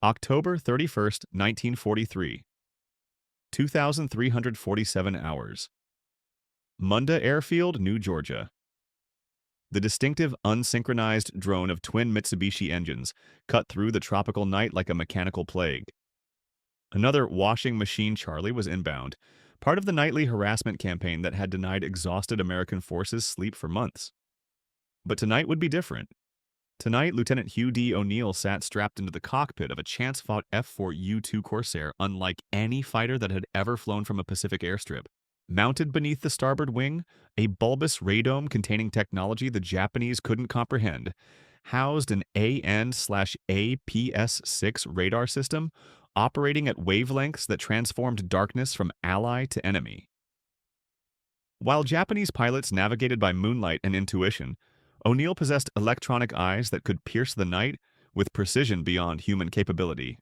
October 31st, 1943. 2,347 hours. Munda Airfield, New Georgia. The distinctive unsynchronized drone of twin Mitsubishi engines cut through the tropical night like a mechanical plague. Another washing machine Charlie was inbound, part of the nightly harassment campaign that had denied exhausted American forces sleep for months. But tonight would be different. Tonight, Lieutenant Hugh D. O'Neill sat strapped into the cockpit of a chance-fought F4U2 Corsair unlike any fighter that had ever flown from a Pacific airstrip. Mounted beneath the starboard wing, a bulbous radome containing technology the Japanese couldn't comprehend, housed an AN/APS-6 radar system operating at wavelengths that transformed darkness from ally to enemy. While Japanese pilots navigated by moonlight and intuition, O'Neill possessed electronic eyes that could pierce the night with precision beyond human capability.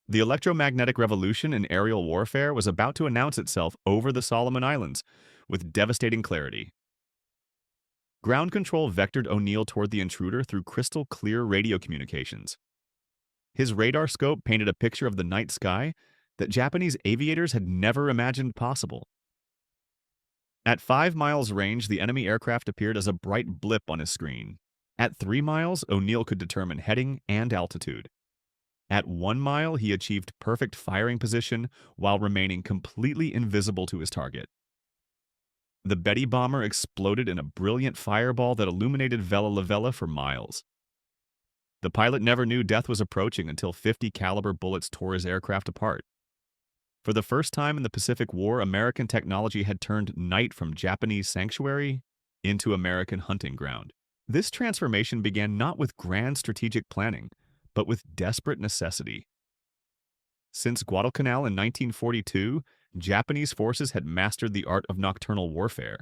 The electromagnetic revolution in aerial warfare was about to announce itself over the Solomon Islands with devastating clarity. Ground control vectored O'Neill toward the intruder through crystal-clear radio communications. His radar scope painted a picture of the night sky that Japanese aviators had never imagined possible. At 5 miles range, the enemy aircraft appeared as a bright blip on his screen. At 3 miles, O'Neill could determine heading and altitude. At 1 mile, he achieved perfect firing position while remaining completely invisible to his target. The Betty bomber exploded in a brilliant fireball that illuminated Vella La Vella for miles. The pilot never knew death was approaching until 50 caliber bullets tore his aircraft apart. For the first time in the Pacific War, American technology had turned night from Japanese sanctuary into American hunting ground. This transformation began not with grand strategic planning, but with desperate necessity. Since Guadalcanal in 1942, Japanese forces had mastered the art of nocturnal warfare.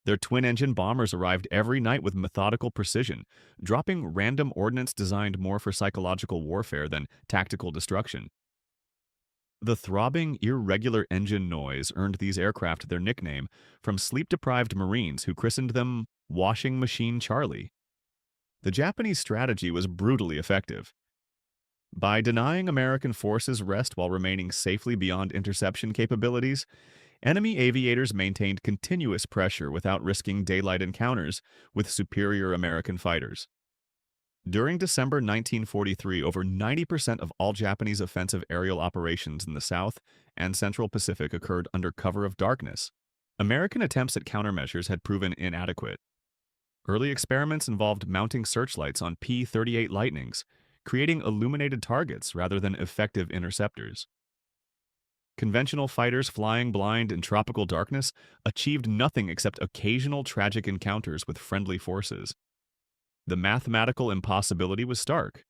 Their twin-engine bombers arrived every night with methodical precision, dropping random ordnance designed more for psychological warfare than tactical destruction. The throbbing, irregular engine noise earned these aircraft their nickname from sleep-deprived Marines who christened them Washing Machine Charlie. The Japanese strategy was brutally effective. By denying American forces rest while remaining safely beyond interception capabilities, enemy aviators maintained continuous pressure without risking daylight encounters with superior American fighters. During December 1943, over 90% of all Japanese offensive aerial operations in the South and Central Pacific occurred under cover of darkness. American attempts at countermeasures had proven inadequate. Early experiments involved mounting searchlights on P-38 Lightnings, creating illuminated targets rather than effective interceptors. Conventional fighters flying blind in tropical darkness achieved nothing except occasional tragic encounters with friendly forces. The mathematical impossibility was stark.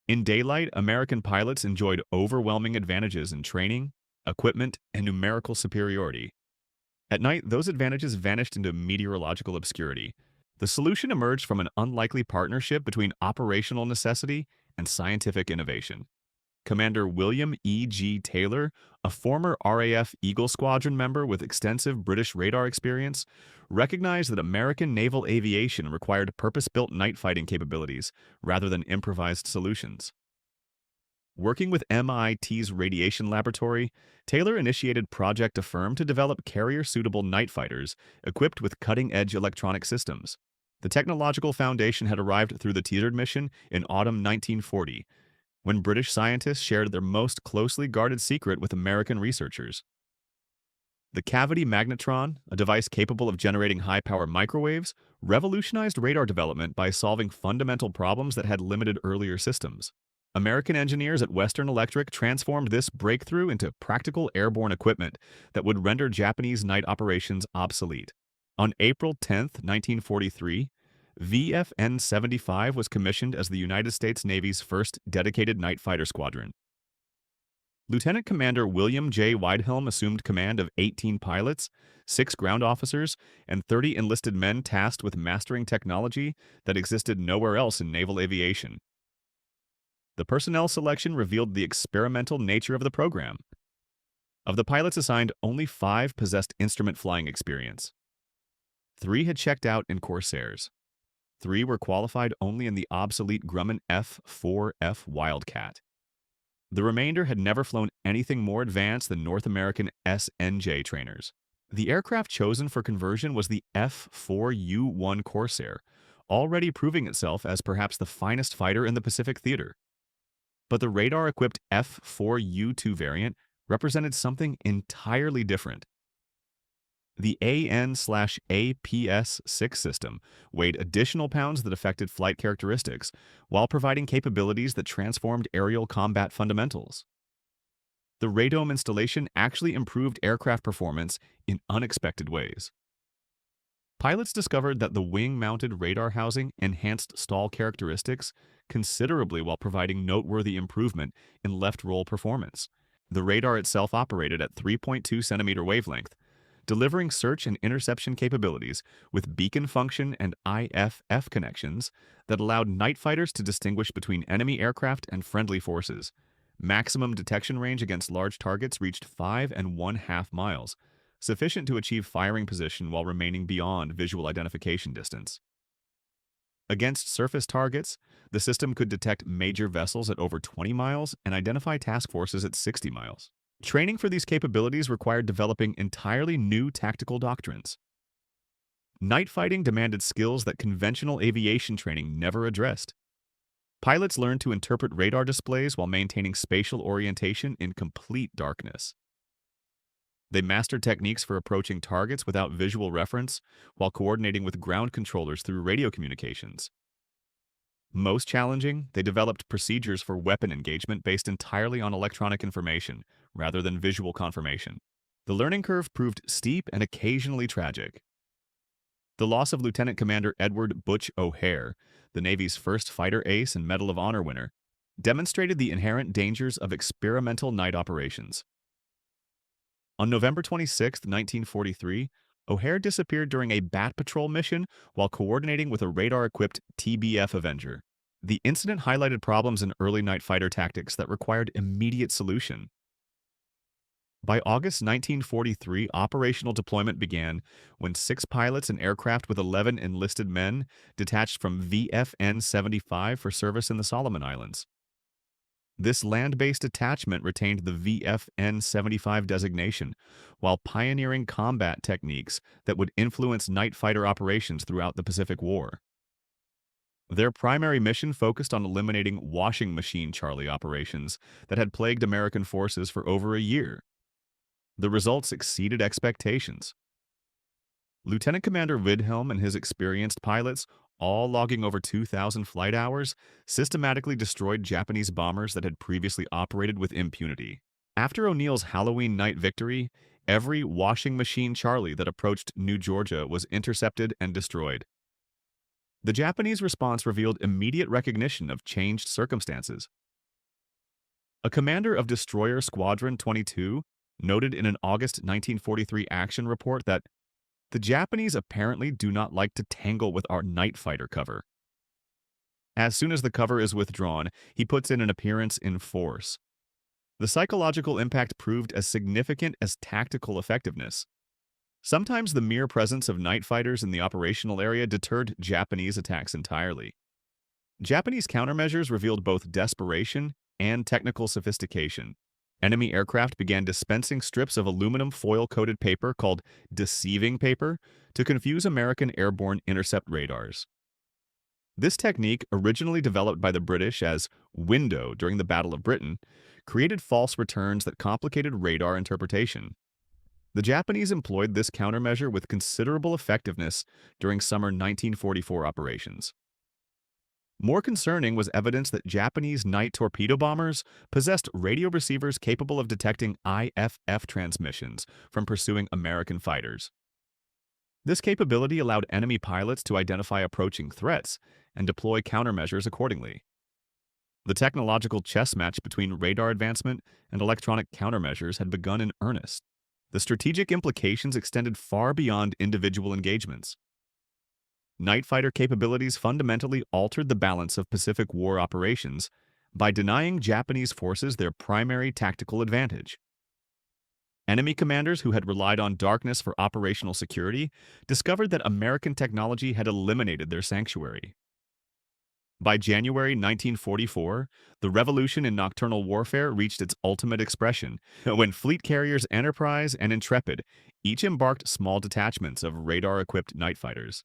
In daylight, American pilots enjoyed overwhelming advantages in training, equipment, and numerical superiority. At night, those advantages vanished into meteorological obscurity. The solution emerged from an unlikely partnership between operational necessity and scientific innovation. Commander William E. G. Taylor, a former RAF Eagle Squadron member with extensive British radar experience, recognized that American naval aviation required purpose-built night fighting capabilities rather than improvised solutions. Working with MIT's Radiation Laboratory, Taylor initiated Project Affirm to develop carrier-suitable night fighters equipped with cutting-edge electronic systems. The technological foundation had arrived through the tethered mission in autumn 1940, when British scientists shared their most closely guarded secret with American researchers. The cavity magnetron, a device capable of generating high-power microwaves, revolutionized radar development by solving fundamental problems that had limited earlier systems. American engineers at Western Electric transformed this breakthrough into practical airborne equipment that would render Japanese night operations obsolete. On April 10, 1943, VFN-75 was commissioned as the United States Navy's first dedicated night fighter squadron. Lieutenant Commander William J. Widehelm assumed command of 18 pilots, 6 ground officers, and 30 enlisted men tasked with mastering technology that existed nowhere else in naval aviation. The personnel selection revealed the experimental nature of the program. Of the pilots assigned, only 5 possessed instrument flying experience. 3 had checked out in Corsairs. 3 were qualified only in the obsolete Grumman F4F Wildcat. The remainder had never flown anything more advanced than North American SNJ trainers. The aircraft chosen for conversion was the F4U1 Corsair, already proving itself as perhaps the finest fighter in the Pacific theater. But the radar-equipped F4U2 variant represented something entirely different. The AN/APS-6 system weighed additional pounds that affected flight characteristics, while providing capabilities that transformed aerial combat fundamentals. The radome installation actually improved aircraft performance in unexpected ways. Pilots discovered that the wing-mounted radar housing enhanced stall characteristics considerably while providing noteworthy improvement in left roll performance. The radar itself operated at 3.2 centimeter wavelength, delivering search and interception capabilities with beacon function and IFF connections that allowed night fighters to distinguish between enemy aircraft and friendly forces. Maximum detection range against large targets reached 5.5 miles, sufficient to achieve firing position while remaining beyond visual identification distance. Against surface targets, the system could detect major vessels at over 20 miles and identify task forces at 60 miles. Training for these capabilities required developing entirely new tactical doctrines. Night fighting demanded skills that conventional aviation training never addressed. Pilots learned to interpret radar displays while maintaining spatial orientation in complete darkness. They mastered techniques for approaching targets without visual reference while coordinating with ground controllers through radio communications. Most challenging, they developed procedures for weapon engagement based entirely on electronic information rather than visual confirmation. The learning curve proved steep and occasionally tragic. The loss of Lieutenant Commander Edward "Butch" O'Hare, the Navy's first fighter ace and Medal of Honor winner, demonstrated the inherent dangers of experimental night operations. On November 26, 1943, O'Hare disappeared during a bat patrol mission while coordinating with a radar-equipped TBF Avenger. The incident highlighted problems in early night fighter tactics that required immediate solution. By August 1943, operational deployment began when 6 pilots and aircraft with 11 enlisted men detached from VFN-75 for service in the Solomon Islands. This land-based detachment retained the VFN-75 designation, while pioneering combat techniques that would influence night fighter operations throughout the Pacific War. Their primary mission focused on eliminating washing machine Charlie operations that had plagued American forces for over a year. The results exceeded expectations. Lieutenant Commander Wilhelm and his experienced pilots, all logging over 2,000 flight hours, systematically destroyed Japanese bombers that had previously operated with impunity. After O'Neill's Halloween night victory, every washing machine Charlie that approached New Georgia was intercepted and destroyed. The Japanese response revealed immediate recognition of changed circumstances. A commander of destroyer Squadron 22 noted in an August 1943 action report that the Japanese apparently do not like to tangle with our night fighter cover. As soon as the cover is withdrawn, he puts in an appearance in force. The psychological impact proved as significant as tactical effectiveness. Sometimes the mere presence of night fighters in the operational area deterred Japanese attacks entirely. Japanese countermeasures revealed both desperation and technical sophistication. Enemy aircraft began dispensing strips of aluminum foil-coated paper called deceiving paper to confuse American airborne intercept radars. This technique, originally developed by the British as window during the Battle of Britain, created false returns that complicated radar interpretation. The Japanese employed this countermeasure with considerable effectiveness during summer 1944 operations. More concerning was evidence that Japanese night torpedo bombers possessed radio receivers capable of detecting IFF transmissions from pursuing American fighters. This capability allowed enemy pilots to identify approaching threats and deploy countermeasures accordingly. The technological chess match between radar advancement and electronic countermeasures had begun in earnest. The strategic implications extended far beyond individual engagements. Night fighter capabilities fundamentally altered the balance of Pacific War operations by denying Japanese forces their primary tactical advantage. Enemy commanders who had relied on darkness for operational security discovered that American technology had eliminated their sanctuary. By January 1944, the revolution in nocturnal warfare reached its ultimate expression when fleet carriers Enterprise and Intrepid each embarked small detachments of radar-equipped night fighters.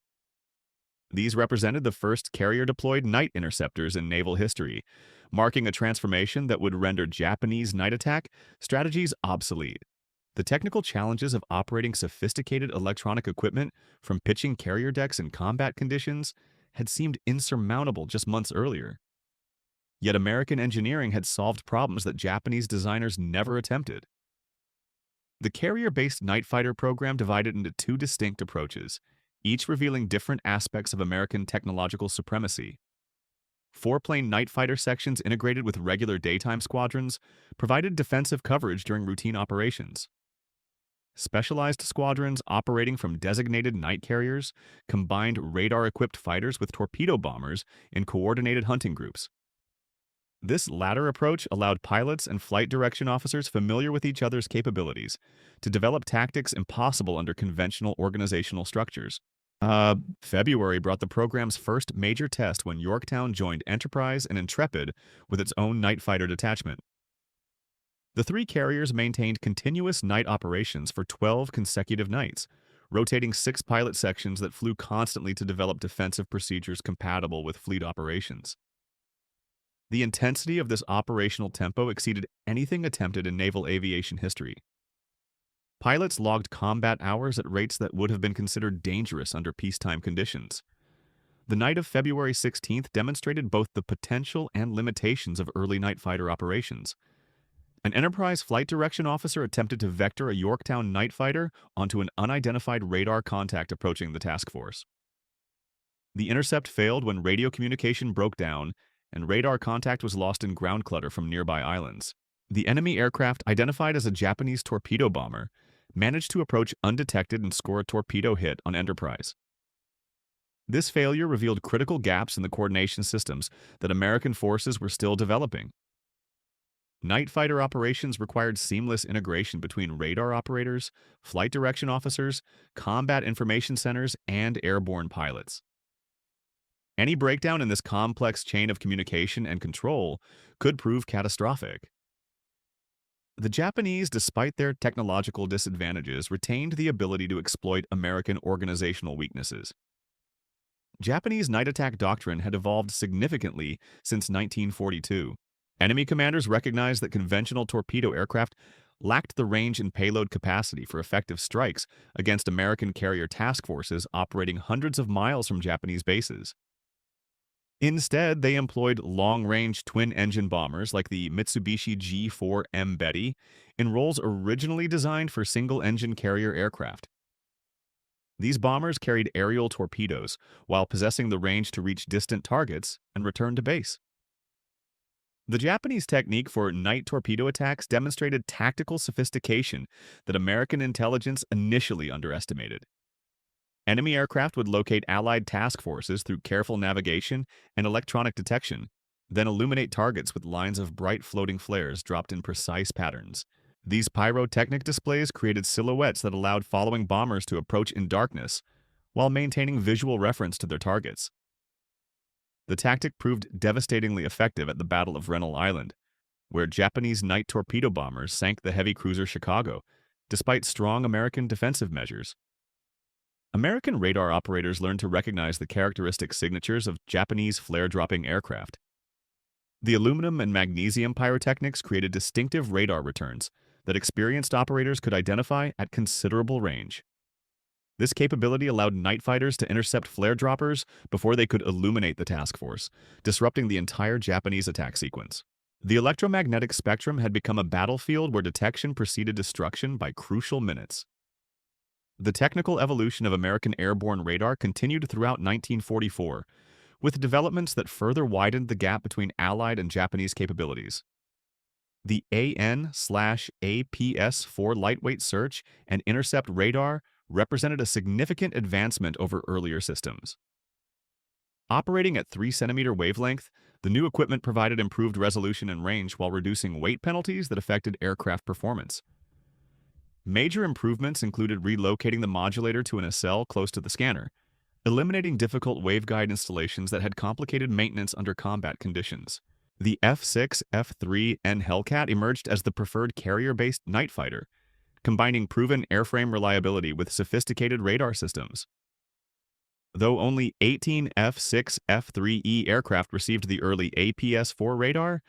These represented the first carrier-deployed night interceptors in naval history, marking a transformation that would render Japanese night attack strategies obsolete. The technical challenges of operating sophisticated electronic equipment from pitching carrier decks in combat conditions had seemed insurmountable just months earlier. Yet American engineering had solved problems that Japanese designers never attempted. The carrier-based night fighter program divided into two distinct approaches, each revealing different aspects of American technological supremacy. Four-plane night fighter sections integrated with regular daytime squadrons provided defensive coverage during routine operations. Specialized squadrons operating from designated night carriers combined radar-equipped fighters with torpedo bombers in coordinated hunting groups. This latter approach allowed pilots and flight direction officers familiar with each other's capabilities to develop tactics impossible under conventional organizational structures. February brought the program's first major test when Yorktown joined Enterprise and Intrepid with its own night fighter detachment. The three carriers maintained continuous night operations for 12 consecutive nights, rotating 6 pilot sections that flew constantly to develop defensive procedures compatible with fleet operations. The intensity of this operational tempo exceeded anything attempted in naval aviation history. Pilots logged combat hours at rates that would have been considered dangerous under peacetime conditions. The night of February 16th demonstrated both the potential and limitations of early night fighter operations. An Enterprise flight direction officer attempted to vector a Yorktown night fighter onto an unidentified radar contact approaching the task force. The intercept failed when radio communication broke down and radar contact was lost in ground clutter from nearby islands. The enemy aircraft, identified as a Japanese torpedo bomber, managed to approach undetected and score a torpedo hit on Enterprise. This failure revealed critical gaps in the coordination systems that American forces were still developing. Night fighter operations required seamless integration between radar operators, flight direction officers, combat information centers, and airborne pilots. Any breakdown in this complex chain of communication and control could prove catastrophic. The Japanese, despite their technological disadvantages, retained the ability to exploit American organizational weaknesses. Japanese night attack doctrine had evolved significantly since 1942. Enemy commanders recognized that conventional torpedo aircraft lacked the range and payload capacity for effective strikes against American carrier task forces operating hundreds of miles from Japanese bases. Instead, they employed long-range twin-engine bombers like the Mitsubishi G4M Betty in roles originally designed for single-engine carrier aircraft. These bombers carried aerial torpedoes while possessing the range to reach distant targets and return to base. The Japanese technique for night torpedo attacks demonstrated tactical sophistication that American intelligence initially underestimated. Enemy aircraft would locate Allied task forces through careful navigation and electronic detection, then illuminate targets with lines of bright floating flares dropped in precise patterns. These pyrotechnic displays created silhouettes that allowed following bombers to approach in darkness while maintaining visual reference to their targets. The tactic proved devastatingly effective at the Battle of Rennell Island, where Japanese night torpedo bombers sank the heavy cruiser Chicago, despite strong American defensive measures. American radar operators learned to recognize the characteristic signatures of Japanese flare-dropping aircraft. The aluminum and magnesium pyrotechnics created distinctive radar returns that experienced operators could identify at considerable range. This capability allowed night fighters to intercept flare droppers before they could illuminate the task force, disrupting the entire Japanese attack sequence. The electromagnetic spectrum had become a battlefield where detection preceded destruction by crucial minutes. The technical evolution of American airborne radar continued throughout 1944, with developments that further widened the gap between Allied and Japanese capabilities. The AN/APS-4 lightweight search and intercept radar represented a significant advancement over earlier systems. Operating at 3-centimeter wavelength, the new equipment provided improved resolution and range while reducing weight penalties that affected aircraft performance. Major improvements included relocating the modulator to a nacelle close to the scanner, eliminating difficult waveguide installations that had complicated maintenance under combat conditions. The F6 F3N Hellcat emerged as the preferred carrier-based night fighter, combining proven airframe reliability with sophisticated radar systems. Though only 18 F6 F3E aircraft received the early APS-4 radar,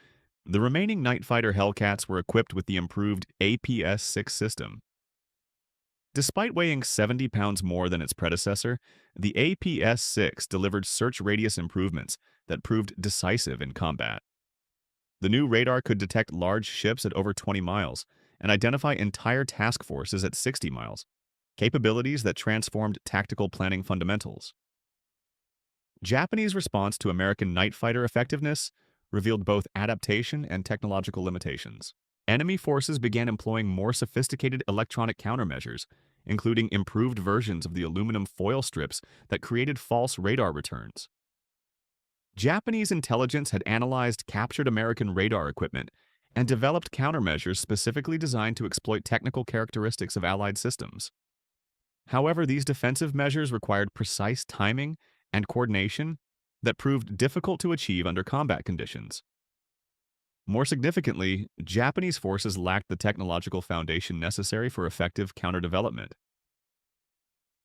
the remaining night fighter Hellcats were equipped with the improved APS-6 system. Despite weighing 70 pounds more than its predecessor, the APS-6 delivered search radius improvements that proved decisive in combat. The new radar could detect large ships at over 20 miles and identify entire task forces at 60 miles, capabilities that transformed tactical planning fundamentals. Japanese response to American night fighter effectiveness revealed both adaptation and technological limitations. Enemy forces began employing more sophisticated electronic countermeasures, including improved versions of the aluminum foil strips that created false radar returns. Japanese intelligence had analyzed captured American radar equipment and developed countermeasures specifically designed to exploit technical characteristics of Allied systems. However, these defensive measures required precise timing and coordination that proved difficult to achieve under combat conditions. More significantly, Japanese forces lacked the technological foundation necessary for effective counter-development.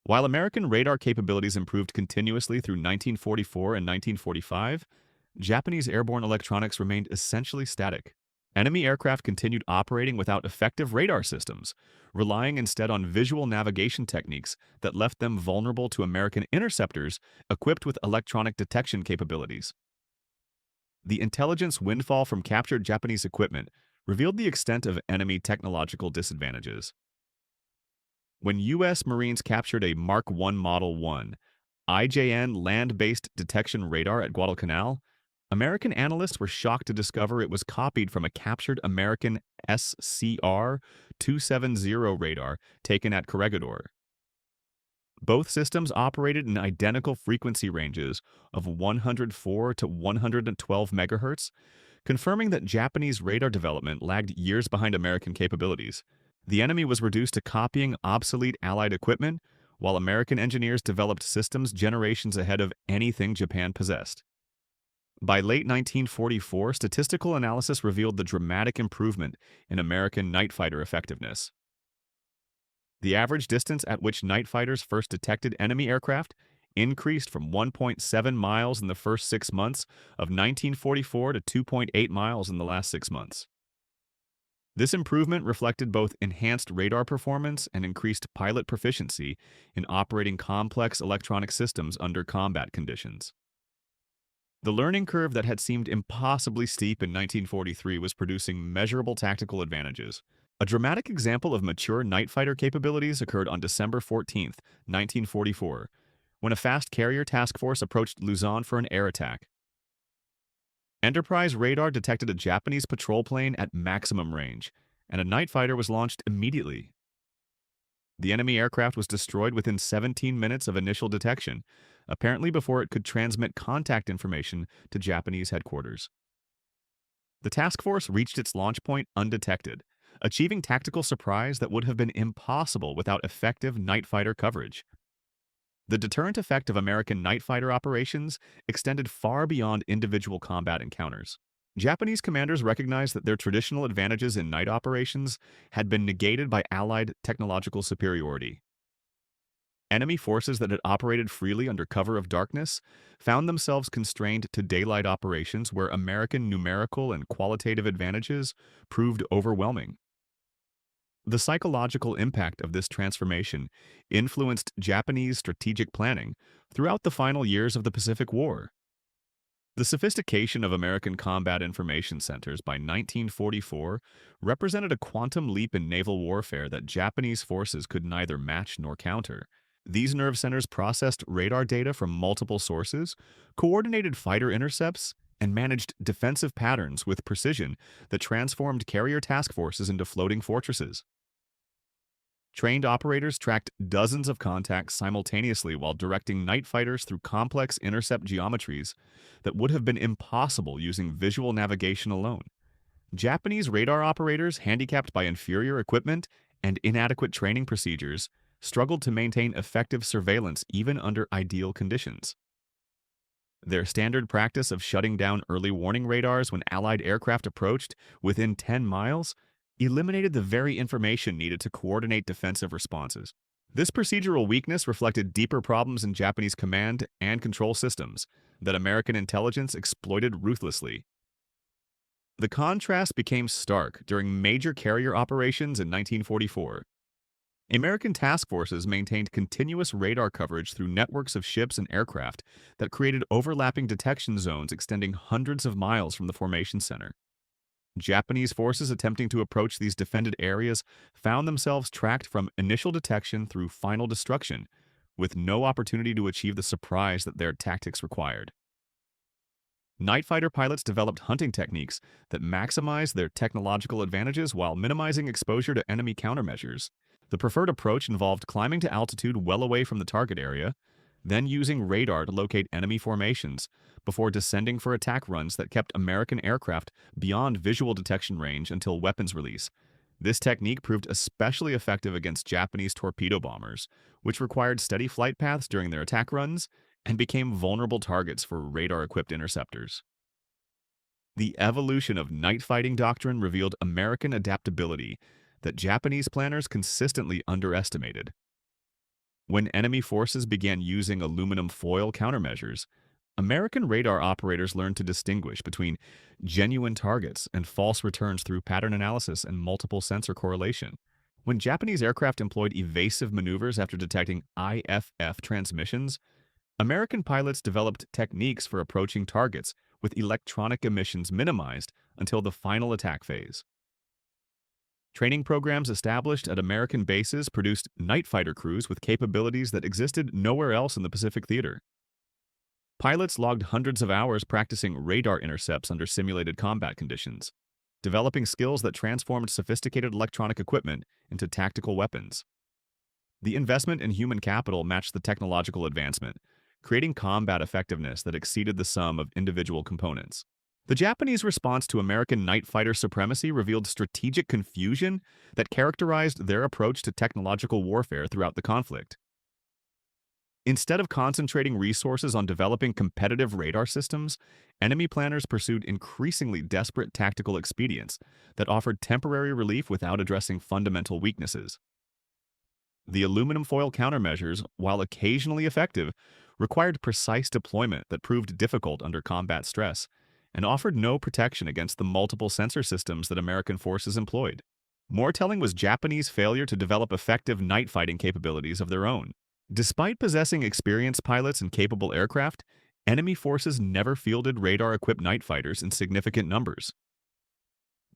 While American radar capabilities improved continuously through 1944 and 1945, Japanese airborne electronics remained essentially static. Enemy aircraft continued operating without effective radar systems, relying instead on visual navigation techniques that left them vulnerable to American interceptors equipped with electronic detection capabilities. The intelligence windfall from captured Japanese equipment revealed the extent of enemy technological disadvantages. When U.S. Marines captured a Mark I Model 1 IJN land-based detection radar at Guadalcanal, American analysts were shocked to discover it was copied from a captured American SCR-270 radar taken at Corregidor. Both systems operated in identical frequency ranges of 104 to 112 MHz, confirming that Japanese radar development lagged years behind American capabilities. The enemy was reduced to copying obsolete Allied equipment, while American engineers developed systems generations ahead of anything Japan possessed. By late 1944, statistical analysis revealed the dramatic improvement in American night fighter effectiveness. The average distance at which night fighters first detected enemy aircraft increased from 1.7 miles in the first 6 months of 1944 to 2.8 miles in the last 6 months. This improvement reflected both enhanced radar performance and increased pilot proficiency in operating complex electronic systems under combat conditions. The learning curve that had seemed impossibly steep in 1943 was producing measurable tactical advantages. A dramatic example of mature night fighter capabilities occurred on December 14, 1944, when a fast carrier task force approached Luzon for an air attack. Enterprise radar detected a Japanese patrol plane at maximum range, and a night fighter was launched immediately. The enemy aircraft was destroyed within 17 minutes of initial detection, apparently before it could transmit contact information to Japanese headquarters. The task force reached its launch point undetected, achieving tactical surprise that would have been impossible without effective night fighter coverage. The deterrent effect of American night fighter operations extended far beyond individual combat encounters. Japanese commanders recognized that their traditional advantages in night operations had been negated by Allied technological superiority. Enemy forces that had operated freely under cover of darkness found themselves constrained to daylight operations where American numerical and qualitative advantages proved overwhelming. The psychological impact of this transformation influenced Japanese strategic planning throughout the final years of the Pacific War. The sophistication of American combat information centers by 1944 represented a quantum leap in naval warfare that Japanese forces could neither match nor counter. These nerve centers processed radar data from multiple sources, coordinated fighter intercepts, and managed defensive patterns with precision that transformed carrier task forces into floating fortresses. Trained operators tracked dozens of contacts simultaneously while directing night fighters through complex intercept geometries that would have been impossible using visual navigation alone. Japanese radar operators, handicapped by inferior equipment and inadequate training procedures, struggled to maintain effective surveillance even under ideal conditions. Their standard practice of shutting down early warning radars when Allied aircraft approached within 10 miles eliminated the very information needed to coordinate defensive responses. This procedural weakness reflected deeper problems in Japanese command and control systems that American intelligence exploited ruthlessly. The contrast became stark during major carrier operations in 1944. American task forces maintained continuous radar coverage through networks of ships and aircraft that created overlapping detection zones extending hundreds of miles from the formation center. Japanese forces attempting to approach these defended areas found themselves tracked from initial detection through final destruction, with no opportunity to achieve the surprise that their tactics required. Night fighter pilots developed hunting techniques that maximized their technological advantages while minimizing exposure to enemy countermeasures. The preferred approach involved climbing to altitude well away from the target area, then using radar to locate enemy formations, before descending for attack runs that kept American aircraft beyond visual detection range until weapons release. This technique proved especially effective against Japanese torpedo bombers, which required steady flight paths during their attack runs and became vulnerable targets for radar-equipped interceptors. The evolution of night fighting doctrine revealed American adaptability that Japanese planners consistently underestimated. When enemy forces began using aluminum foil countermeasures, American radar operators learned to distinguish between genuine targets and false returns through pattern analysis and multiple sensor correlation. When Japanese aircraft employed evasive maneuvers after detecting IFF transmissions, American pilots developed techniques for approaching targets with electronic emissions minimized until the final attack phase. Training programs established at American bases produced night fighter crews with capabilities that existed nowhere else in the Pacific theater. Pilots logged hundreds of hours practicing radar intercepts under simulated combat conditions, developing skills that transformed sophisticated electronic equipment into tactical weapons. The investment in human capital matched the technological advancement, creating combat effectiveness that exceeded the sum of individual components. The Japanese response to American night fighter supremacy revealed strategic confusion that characterized their approach to technological warfare throughout the conflict. Instead of concentrating resources on developing competitive radar systems, enemy planners pursued increasingly desperate tactical expedients that offered temporary relief without addressing fundamental weaknesses. The aluminum foil countermeasures, while occasionally effective, required precise deployment that proved difficult under combat stress, and offered no protection against the multiple sensor systems that American forces employed. More telling was Japanese failure to develop effective night fighting capabilities of their own. Despite possessing experienced pilots and capable aircraft, enemy forces never fielded radar-equipped night fighters in significant numbers.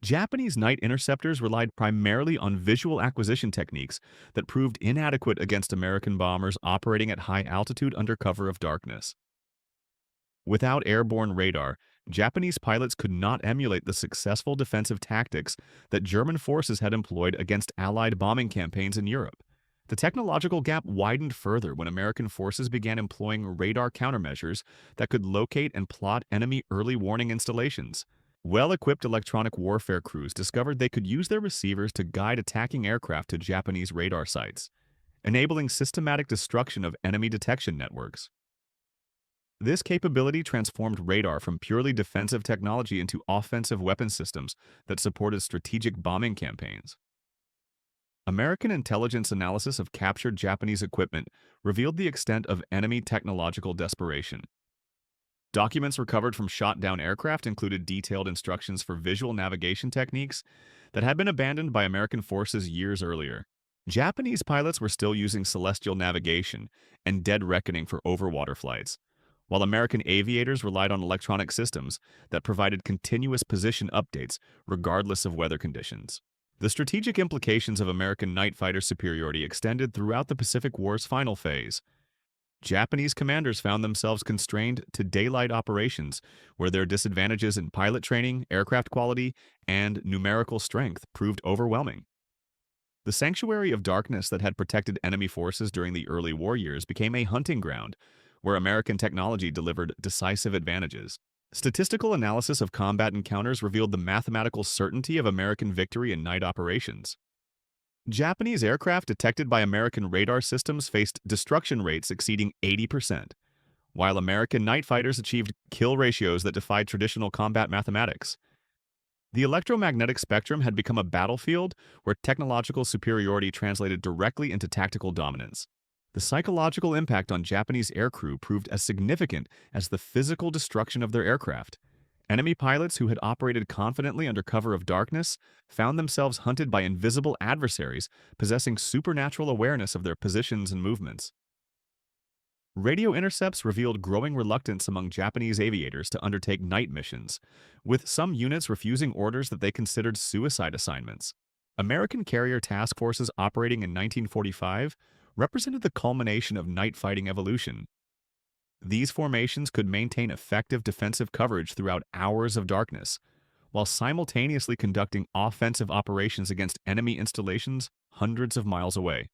Japanese night interceptors relied primarily on visual acquisition techniques that proved inadequate against American bombers operating at high altitude under cover of darkness. Without airborne radar, Japanese pilots could not emulate the successful defensive tactics that German forces had employed against Allied bombing campaigns in Europe. The technological gap widened further when American forces began employing radar countermeasures that could locate and plot enemy early warning installations. Well-equipped electronic warfare crews discovered they could use their receivers to guide attacking aircraft to Japanese radar sites, enabling systematic destruction of enemy detection networks. This capability transformed radar from purely defensive technology into offensive weapon systems that supported strategic bombing campaigns. American intelligence analysis of captured Japanese equipment revealed the extent of enemy technological desperation. Documents recovered from shot-down aircraft included detailed instructions for visual navigation techniques that had been abandoned by American forces years earlier. Japanese pilots were still using celestial navigation and dead reckoning for overwater flights, while American aviators relied on electronic systems that provided continuous position updates regardless of weather conditions. The strategic implications of American night fighter superiority extended throughout the Pacific War's final phase. Japanese commanders found themselves constrained to daylight operations, where their disadvantages in pilot training, aircraft quality, and numerical strength proved overwhelming. The sanctuary of darkness that had protected enemy forces during the early war years became a hunting ground, where American technology delivered decisive advantages. Statistical analysis of combat encounters revealed the mathematical certainty of American victory in night operations. Japanese aircraft detected by American radar systems faced destruction rates exceeding 80%, while American night fighters achieved kill ratios that defied traditional combat mathematics. The electromagnetic spectrum had become a battlefield where technological superiority translated directly into tactical dominance. The psychological impact on Japanese aircrew proved as significant as the physical destruction of their aircraft. Enemy pilots who had operated confidently under cover of darkness found themselves hunted by invisible adversaries possessing supernatural awareness of their positions and movements. Radio intercepts revealed growing reluctance among Japanese aviators to undertake night missions, with some units refusing orders that they considered suicide assignments. American carrier task forces operating in 1945 represented the culmination of night fighting evolution. These formations could maintain effective defensive coverage throughout hours of darkness, while simultaneously conducting offensive operations against enemy installations hundreds of miles away.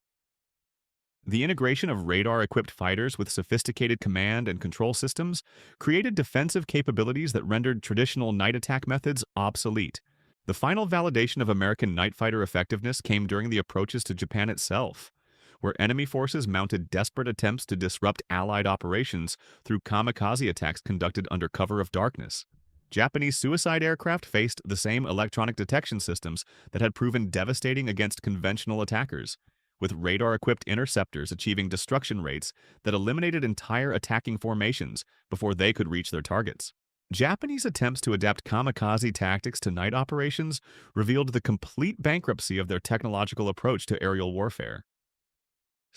The integration of radar-equipped fighters with sophisticated command and control systems created defensive capabilities that rendered traditional night attack methods obsolete. The final validation of American night fighter effectiveness came during the approaches to Japan itself, where enemy forces mounted desperate attempts to disrupt Allied operations through kamikaze attacks conducted under cover of darkness. Japanese suicide aircraft faced the same electronic detection systems that had proven devastating against conventional attackers, with radar-equipped interceptors achieving destruction rates that eliminated entire attacking formations before they could reach their targets. Japanese attempts to adapt kamikaze tactics to night operations revealed the complete bankruptcy of their technological approach to aerial warfare.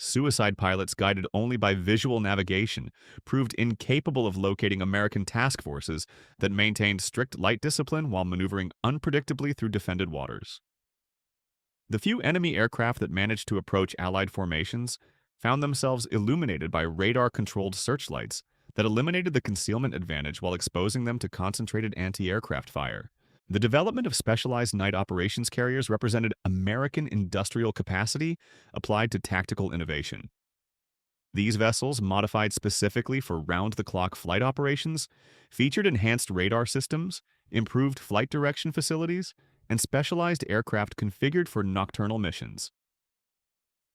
Suicide pilots guided only by visual navigation proved incapable of locating American task forces that maintained strict light discipline while maneuvering unpredictably through defended waters. The few enemy aircraft that managed to approach Allied formations found themselves illuminated by radar-controlled searchlights that eliminated the concealment advantage while exposing them to concentrated anti-aircraft fire. The development of specialized night operations carriers represented American industrial capacity applied to tactical innovation. These vessels, modified specifically for round-the-clock flight operations, featured enhanced radar systems, improved flight direction facilities, and specialized aircraft configured for nocturnal missions.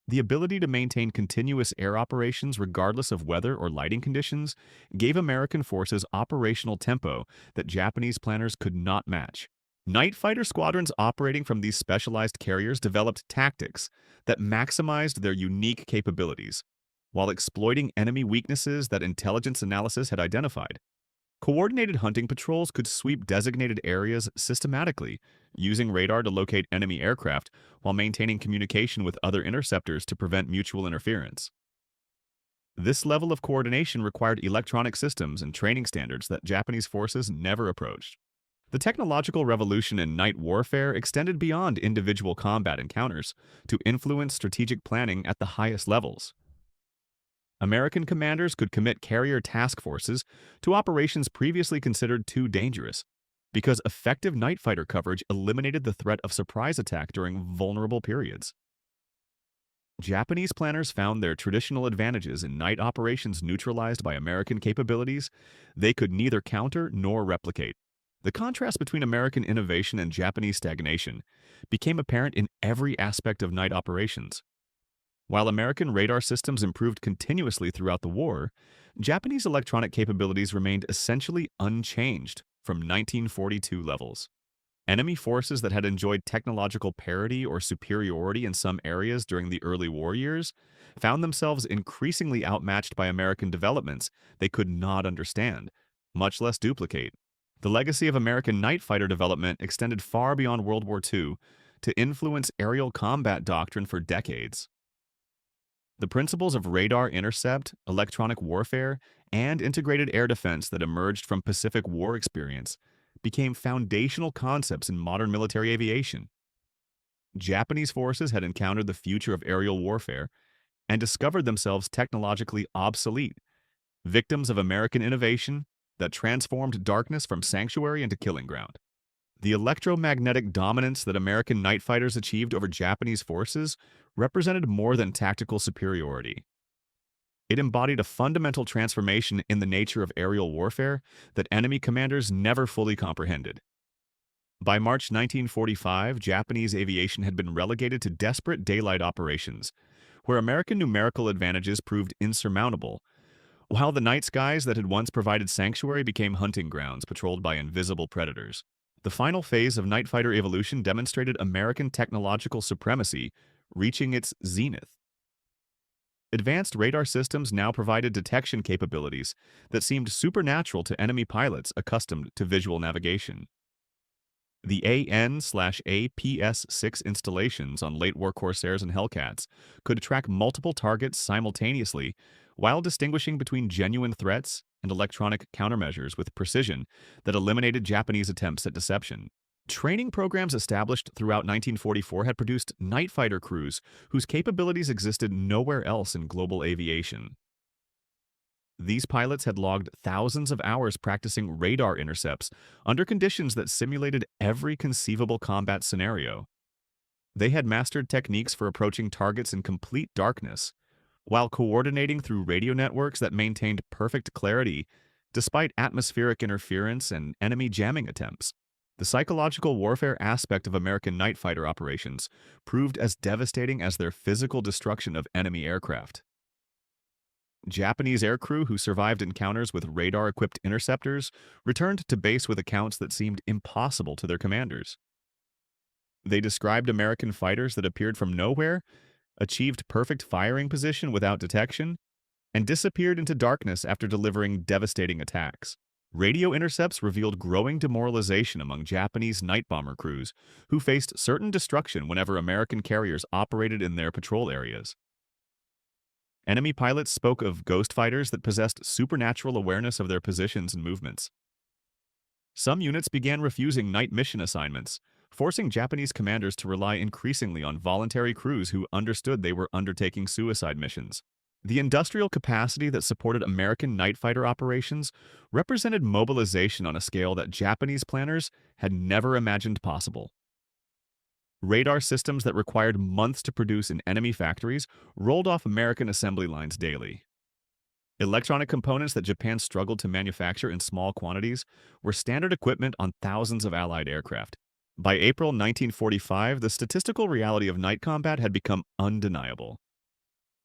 The ability to maintain continuous air operations regardless of weather or lighting conditions gave American forces operational tempo that Japanese planners could not match. Night fighter squadrons operating from these specialized carriers developed tactics that maximized their unique capabilities, while exploiting enemy weaknesses that intelligence analysis had identified. Coordinated hunting patrols could sweep designated areas systematically, using radar to locate enemy aircraft while maintaining communication with other interceptors to prevent mutual interference. This level of coordination required electronic systems and training standards that Japanese forces never approached. The technological revolution in night warfare extended beyond individual combat encounters to influence strategic planning at the highest levels. American commanders could commit carrier task forces to operations previously considered too dangerous, because effective night fighter coverage eliminated the threat of surprise attack during vulnerable periods. Japanese planners found their traditional advantages in night operations neutralized by American capabilities they could neither counter nor replicate. The contrast between American innovation and Japanese stagnation became apparent in every aspect of night operations. While American radar systems improved continuously throughout the war, Japanese electronic capabilities remained essentially unchanged from 1942 levels. Enemy forces that had enjoyed technological parity or superiority in some areas during the early war years found themselves increasingly outmatched by American developments they could not understand, much less duplicate. The legacy of American night fighter development extended far beyond World War II to influence aerial combat doctrine for decades. The principles of radar intercept, electronic warfare, and integrated air defense that emerged from Pacific War experience became foundational concepts in modern military aviation. Japanese forces had encountered the future of aerial warfare and discovered themselves technologically obsolete, victims of American innovation that transformed darkness from sanctuary into killing ground. The electromagnetic dominance that American night fighters achieved over Japanese forces represented more than tactical superiority. It embodied a fundamental transformation in the nature of aerial warfare that enemy commanders never fully comprehended. By March 1945, Japanese aviation had been relegated to desperate daylight operations, where American numerical advantages proved insurmountable, while the night skies that had once provided sanctuary became hunting grounds patrolled by invisible predators. The final phase of night fighter evolution demonstrated American technological supremacy, reaching its zenith. Advanced radar systems now provided detection capabilities that seemed supernatural to enemy pilots accustomed to visual navigation. The AN/APS-6 installations on late war Corsairs and Hellcats could track multiple targets simultaneously while distinguishing between genuine threats and electronic countermeasures with precision that eliminated Japanese attempts at deception. Training programs established throughout 1944 had produced night fighter crews whose capabilities existed nowhere else in global aviation. These pilots had logged thousands of hours practicing radar intercepts under conditions that simulated every conceivable combat scenario. They had mastered techniques for approaching targets in complete darkness, while coordinating through radio networks that maintained perfect clarity despite atmospheric interference and enemy jamming attempts. The psychological warfare aspect of American night fighter operations proved as devastating as their physical destruction of enemy aircraft. Japanese aircrew who survived encounters with radar-equipped interceptors returned to base with accounts that seemed impossible to their commanders. They described American fighters that appeared from nowhere, achieved perfect firing position without detection, and disappeared into darkness after delivering devastating attacks. Radio intercepts revealed growing demoralization among Japanese night bomber crews who faced certain destruction whenever American carriers operated in their patrol areas. Enemy pilots spoke of ghost fighters that possessed supernatural awareness of their positions and movements. Some units began refusing night mission assignments, forcing Japanese commanders to rely increasingly on voluntary crews who understood they were undertaking suicide missions. The industrial capacity that supported American night fighter operations represented mobilization on a scale that Japanese planners had never imagined possible. Radar systems that required months to produce in enemy factories rolled off American assembly lines daily. Electronic components that Japan struggled to manufacture in small quantities were standard equipment on thousands of Allied aircraft. By April 1945, the statistical reality of night combat had become undeniable.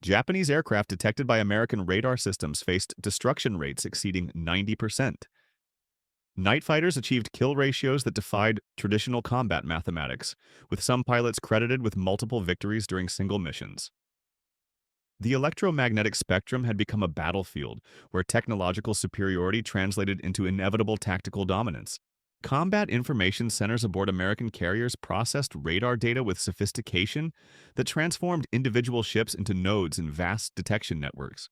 Japanese aircraft detected by American radar systems faced destruction rates exceeding 90%. Night fighters achieved kill ratios that defied traditional combat mathematics, with some pilots credited with multiple victories during single missions. The electromagnetic spectrum had become a battlefield where technological superiority translated into inevitable tactical dominance. Combat information centers aboard American carriers processed radar data with sophistication that transformed individual ships into nodes in vast detection networks.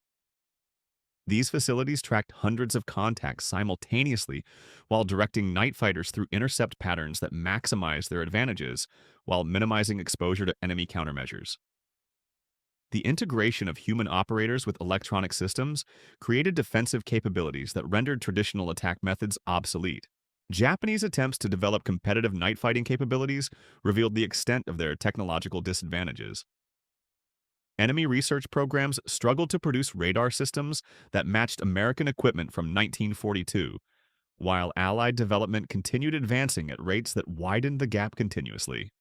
These facilities tracked hundreds of contacts simultaneously while directing night fighters through intercept patterns that maximized their advantages while minimizing exposure to enemy countermeasures. The integration of human operators with electronic systems created defensive capabilities that rendered traditional attack methods obsolete. Japanese attempts to develop competitive night fighting capabilities revealed the extent of their technological disadvantages. Enemy research programs struggled to produce radar systems that matched American equipment from 1942, while Allied development continued advancing at rates that widened the gap continuously.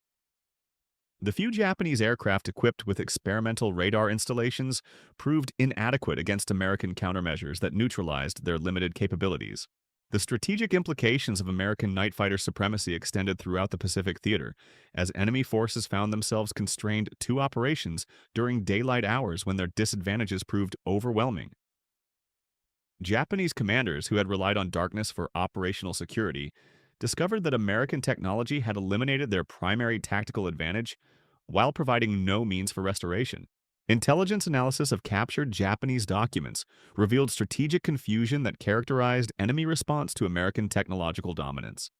The few Japanese aircraft equipped with experimental radar installations proved inadequate against American countermeasures that neutralized their limited capabilities. The strategic implications of American night fighter supremacy extended throughout the Pacific theater, as enemy forces found themselves constrained to operations during daylight hours when their disadvantages proved overwhelming. Japanese commanders who had relied on darkness for operational security discovered that American technology had eliminated their primary tactical advantage while providing no means for restoration. Intelligence analysis of captured Japanese documents revealed strategic confusion that characterized enemy response to American technological dominance.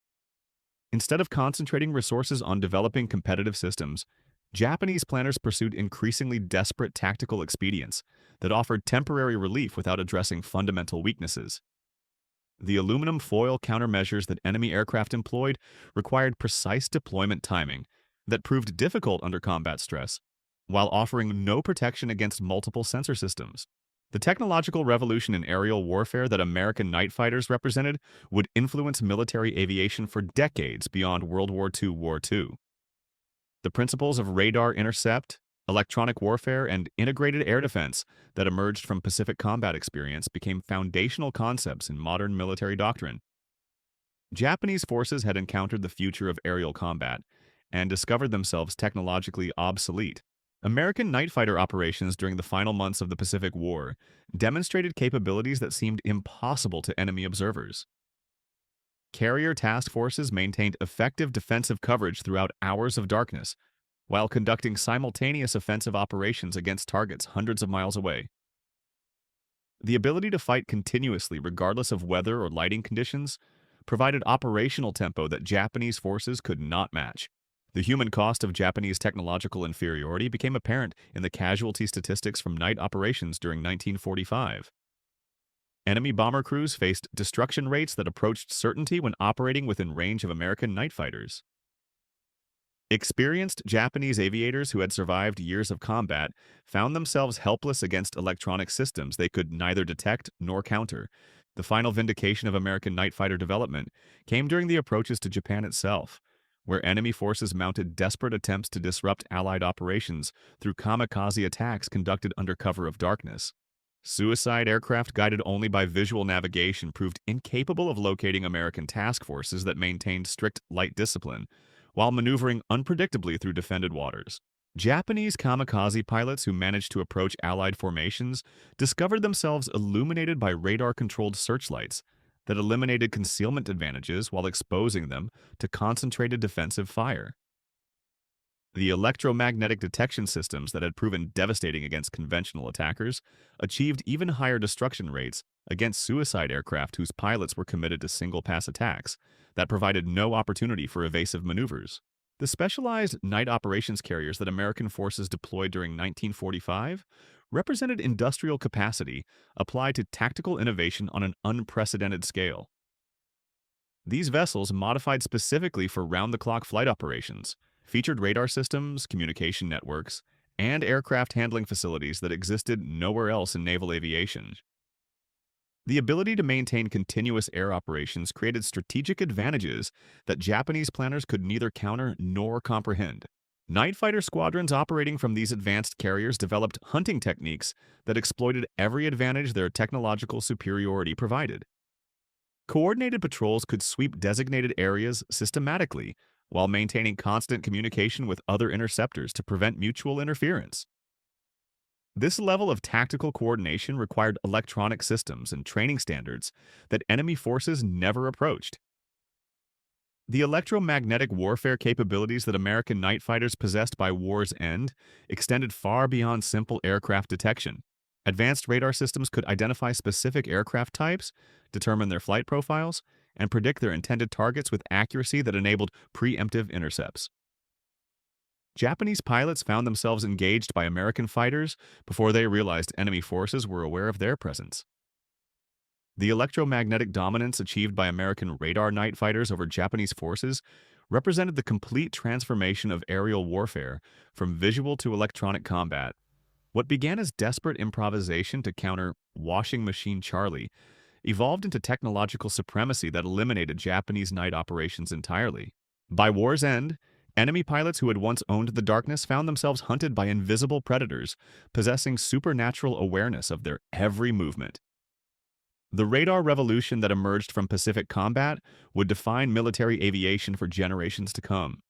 Instead of concentrating resources on developing competitive systems, Japanese planners pursued increasingly desperate tactical expedients that offered temporary relief without addressing fundamental weaknesses. The aluminum foil countermeasures that enemy aircraft employed required precise deployment timing that proved difficult under combat stress, while offering no protection against multiple sensor systems. The technological revolution in aerial warfare that American night fighters represented would influence military aviation for decades beyond World War II. The principles of radar intercept, electronic warfare, and integrated air defense that emerged from Pacific combat experience became foundational concepts in modern military doctrine. Japanese forces had encountered the future of aerial combat and discovered themselves technologically obsolete. American night fighter operations during the final months of the Pacific War demonstrated capabilities that seemed impossible to enemy observers. Carrier task forces maintained effective defensive coverage throughout hours of darkness, while conducting simultaneous offensive operations against targets hundreds of miles away. The ability to fight continuously regardless of weather or lighting conditions provided operational tempo that Japanese forces could not match. The human cost of Japanese technological inferiority became apparent in the casualty statistics from night operations during 1945. Enemy bomber crews faced destruction rates that approached certainty when operating within range of American night fighters. Experienced Japanese aviators who had survived years of combat found themselves helpless against electronic systems they could neither detect nor counter. The final vindication of American night fighter development came during the approaches to Japan itself, where enemy forces mounted desperate attempts to disrupt Allied operations through kamikaze attacks conducted under cover of darkness. Suicide aircraft guided only by visual navigation proved incapable of locating American task forces that maintained strict light discipline, while maneuvering unpredictably through defended waters. Japanese kamikaze pilots who managed to approach Allied formations discovered themselves illuminated by radar-controlled searchlights that eliminated concealment advantages while exposing them to concentrated defensive fire. The electromagnetic detection systems that had proven devastating against conventional attackers achieved even higher destruction rates against suicide aircraft whose pilots were committed to single-pass attacks that provided no opportunity for evasive maneuvers. The specialized night operations carriers that American forces deployed during 1945 represented industrial capacity applied to tactical innovation on an unprecedented scale. These vessels, modified specifically for round-the-clock flight operations, featured radar systems, communication networks, and aircraft handling facilities that existed nowhere else in naval aviation. The ability to maintain continuous air operations created strategic advantages that Japanese planners could neither counter nor comprehend. Night fighter squadrons operating from these advanced carriers developed hunting techniques that exploited every advantage their technological superiority provided. Coordinated patrols could sweep designated areas systematically, while maintaining constant communication with other interceptors to prevent mutual interference. This level of tactical coordination required electronic systems and training standards that enemy forces never approached. The electromagnetic warfare capabilities that American night fighters possessed by war's end extended far beyond simple aircraft detection. Advanced radar systems could identify specific aircraft types, determine their flight profiles, and predict their intended targets with accuracy that enabled preemptive intercepts. Japanese pilots found themselves engaged by American fighters before they realized enemy forces were aware of their presence. The electromagnetic dominance achieved by American radar night fighters over Japanese forces represented the complete transformation of aerial warfare from visual to electronic combat. What began as desperate improvisation to counter Washing Machine Charlie evolved into technological supremacy that eliminated Japanese night operations entirely. By war's end, enemy pilots who had once owned the darkness found themselves hunted by invisible predators, possessing supernatural awareness of their every movement. The radar revolution that emerged from Pacific combat would define military aviation for generations to come.